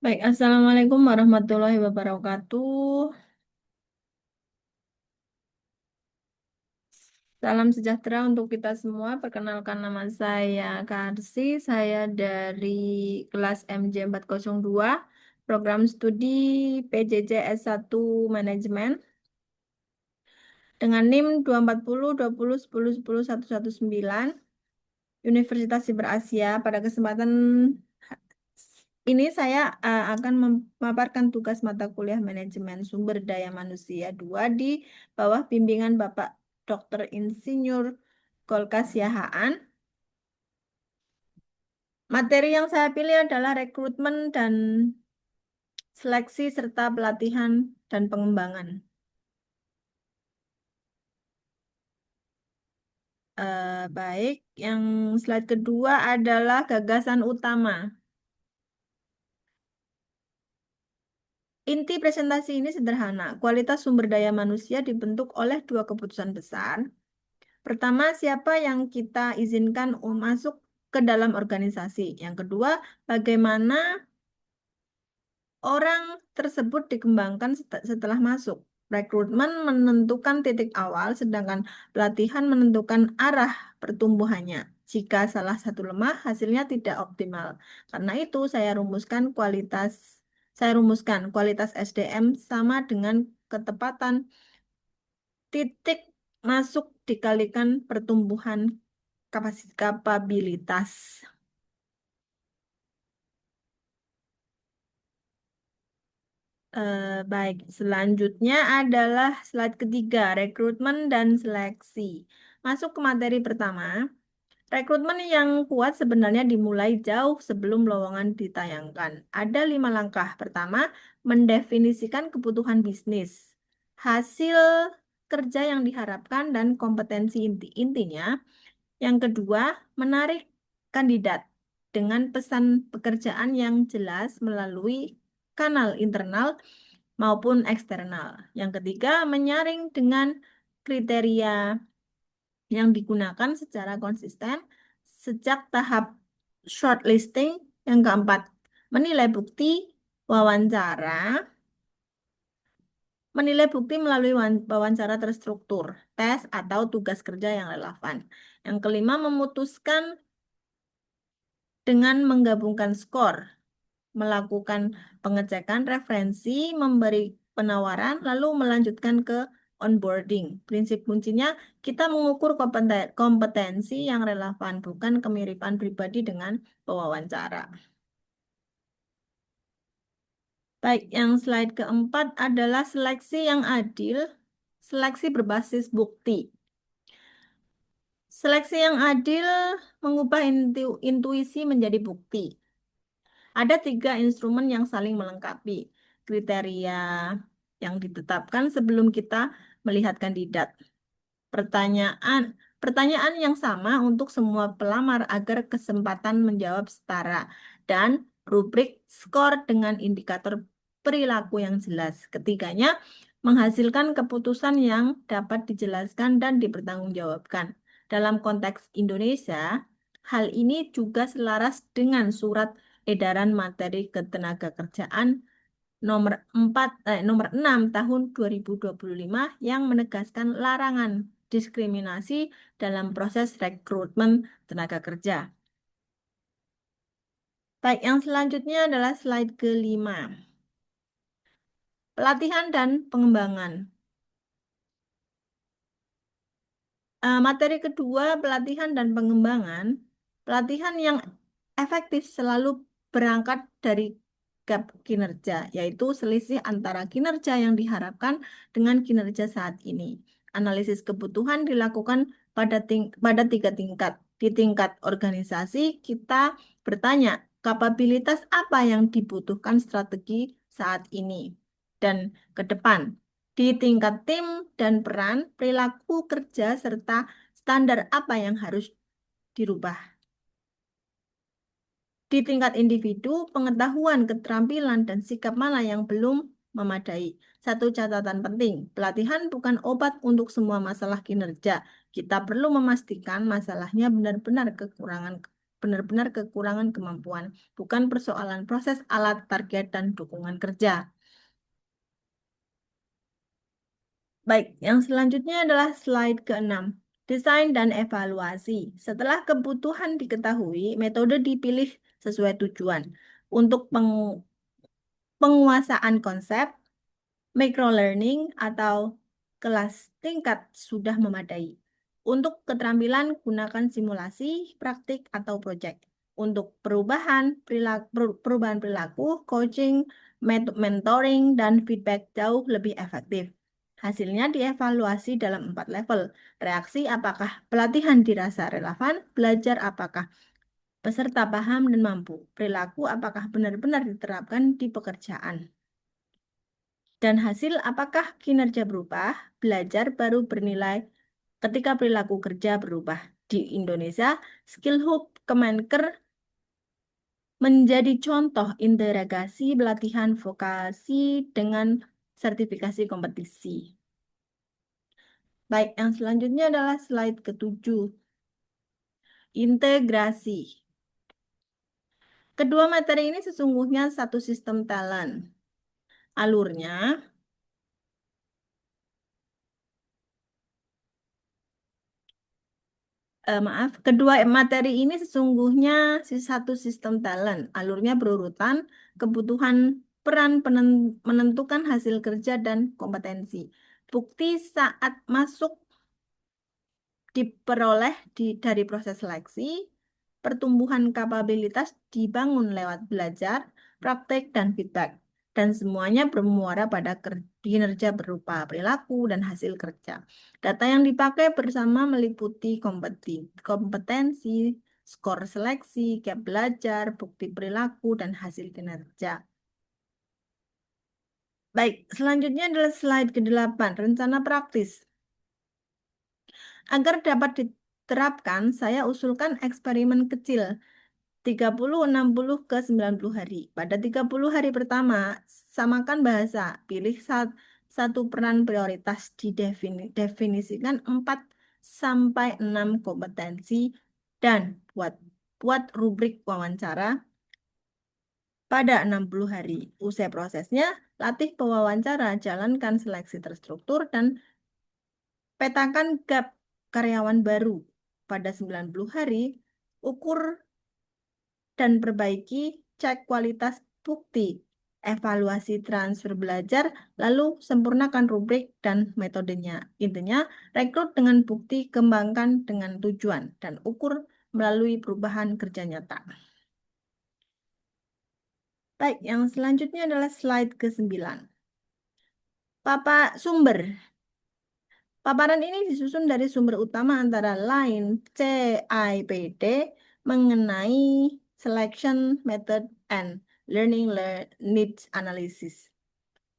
Baik, Assalamualaikum warahmatullahi wabarakatuh. Salam sejahtera untuk kita semua. Perkenalkan nama saya Karsi. Saya dari kelas MJ 402, program studi PJJ S1 Manajemen dengan NIM 240 20 10 10 119 Universitas Siber Asia. Pada kesempatan ini saya akan memaparkan tugas mata kuliah manajemen sumber daya manusia 2 di bawah bimbingan Bapak Dr. Insinyur Golkas Yahaan. Materi yang saya pilih adalah rekrutmen dan seleksi serta pelatihan dan pengembangan. Baik, yang slide kedua adalah gagasan utama. Inti presentasi ini sederhana. Kualitas sumber daya manusia dibentuk oleh dua keputusan besar. Pertama, siapa yang kita izinkan masuk ke dalam organisasi. Yang kedua, bagaimana orang tersebut dikembangkan setelah masuk. Rekrutmen menentukan titik awal, sedangkan pelatihan menentukan arah pertumbuhannya. Jika salah satu lemah, hasilnya tidak optimal. Karena itu, saya rumuskan kualitas SDM sama dengan ketepatan titik masuk dikalikan pertumbuhan kapabilitas. Baik, selanjutnya adalah slide ketiga, rekrutmen dan seleksi. Masuk ke materi pertama, rekrutmen yang kuat sebenarnya dimulai jauh sebelum lowongan ditayangkan. Ada 5 langkah. Pertama, mendefinisikan kebutuhan bisnis, hasil kerja yang diharapkan dan kompetensi intinya. Yang kedua, menarik kandidat dengan pesan pekerjaan yang jelas melalui kanal internal maupun eksternal. Yang ketiga, menyaring dengan kriteria yang digunakan secara konsisten sejak tahap shortlisting. Yang keempat, menilai bukti wawancara, melalui wawancara terstruktur, tes atau tugas kerja yang relevan. Yang kelima, memutuskan dengan menggabungkan skor, melakukan pengecekan referensi, memberi penawaran, lalu melanjutkan ke onboarding. Prinsip kuncinya, kita mengukur kompetensi yang relevan, bukan kemiripan pribadi dengan pewawancara. Baik, yang slide keempat adalah seleksi yang adil, seleksi berbasis bukti. Seleksi yang adil mengubah intuisi menjadi bukti. Ada 3 instrumen yang saling melengkapi. Kriteria yang ditetapkan sebelum kita melihat kandidat. Pertanyaan pertanyaan yang sama untuk semua pelamar agar kesempatan menjawab setara. Dan rubrik skor dengan indikator perilaku yang jelas. Ketiganya menghasilkan keputusan yang dapat dijelaskan dan dipertanggungjawabkan. Dalam konteks Indonesia, hal ini juga selaras dengan surat edaran materi ketenagakerjaan nomor 6 tahun 2025 yang menegaskan larangan diskriminasi dalam proses rekrutmen tenaga kerja. Baik, yang selanjutnya adalah slide kelima. Pelatihan dan pengembangan. Materi kedua, pelatihan dan pengembangan. Pelatihan yang efektif selalu berangkat dari gap kinerja, yaitu selisih antara kinerja yang diharapkan dengan kinerja saat ini. Analisis kebutuhan dilakukan pada 3 tingkat. Di tingkat organisasi, kita bertanya, kapabilitas apa yang dibutuhkan strategi saat ini dan ke depan. Di tingkat tim dan peran, perilaku kerja serta standar apa yang harus dirubah. Di tingkat individu, pengetahuan, keterampilan, dan sikap mana yang belum memadai. Satu catatan penting, pelatihan bukan obat untuk semua masalah kinerja. Kita perlu memastikan masalahnya benar-benar kekurangan benar-benar kekurangan kemampuan, bukan persoalan proses, alat, target, dan dukungan kerja. Baik, yang selanjutnya adalah slide ke-6. Desain dan evaluasi. Setelah kebutuhan diketahui, metode dipilih sesuai tujuan. Untuk penguasaan konsep, microlearning atau kelas tingkat sudah memadai. Untuk keterampilan, gunakan simulasi, praktik, atau proyek. Untuk perubahan perilaku, coaching, mentoring, dan feedback jauh lebih efektif. Hasilnya dievaluasi dalam 4 level. Reaksi apakah pelatihan dirasa relevan, belajar apakah peserta paham dan mampu, perilaku apakah benar-benar diterapkan di pekerjaan. Dan hasil apakah kinerja berubah, belajar baru bernilai ketika perilaku kerja berubah. Di Indonesia, Skill Hub Kemenker menjadi contoh integrasi pelatihan vokasi dengan sertifikasi kompetisi. Baik, yang selanjutnya adalah slide ke-7. Integrasi. Kedua materi ini sesungguhnya satu sistem talent. Alurnya maaf, kedua materi ini sesungguhnya satu sistem talent. Alurnya berurutan, kebutuhan peran menentukan hasil kerja dan kompetensi. Bukti saat masuk diperoleh dari proses seleksi, pertumbuhan kapabilitas dibangun lewat belajar, praktek, dan feedback. Dan semuanya bermuara pada kinerja berupa perilaku dan hasil kerja. Data yang dipakai bersama meliputi kompetensi, skor seleksi, gap belajar, bukti perilaku, dan hasil kinerja. Baik, selanjutnya adalah slide ke-8, rencana praktis. Agar dapat diterapkan, saya usulkan eksperimen kecil 30, 60 ke 90 hari. Pada 30 hari pertama, samakan bahasa. Pilih satu peran prioritas, didefinisikan 4 sampai 6 kompetensi dan buat rubrik wawancara pada 60 hari. Usai prosesnya, latih pewawancara, jalankan seleksi terstruktur dan petakan gap karyawan baru. Pada 90 hari, ukur dan perbaiki, cek kualitas bukti, evaluasi transfer belajar, lalu sempurnakan rubrik dan metodenya. Intinya, rekrut dengan bukti, kembangkan dengan tujuan, dan ukur melalui perubahan kerja nyata. Baik, yang selanjutnya adalah slide ke-9. Sumber. Paparan ini disusun dari sumber utama antara lain CIPD mengenai Selection Method and Learning Needs Analysis.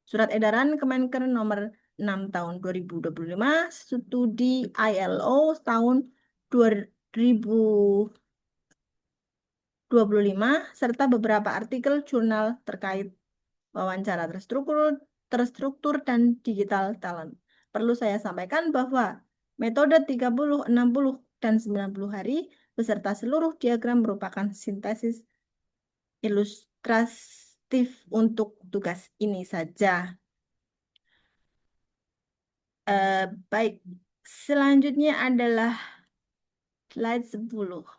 Surat edaran Kemenker nomor 6 tahun 2025, studi ILO tahun 2025, serta beberapa artikel jurnal terkait wawancara terstruktur dan digital talent. Perlu saya sampaikan bahwa metode 30, 60, dan 90 hari beserta seluruh diagram merupakan sintesis ilustratif untuk tugas ini saja. Baik, selanjutnya adalah slide 10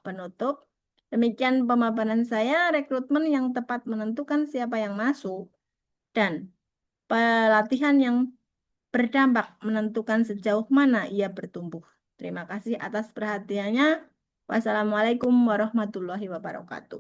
penutup. Demikian pemaparan saya, rekrutmen yang tepat menentukan siapa yang masuk dan pelatihan yang berdampak menentukan sejauh mana ia bertumbuh. Terima kasih atas perhatiannya. Wassalamualaikum warahmatullahi wabarakatuh.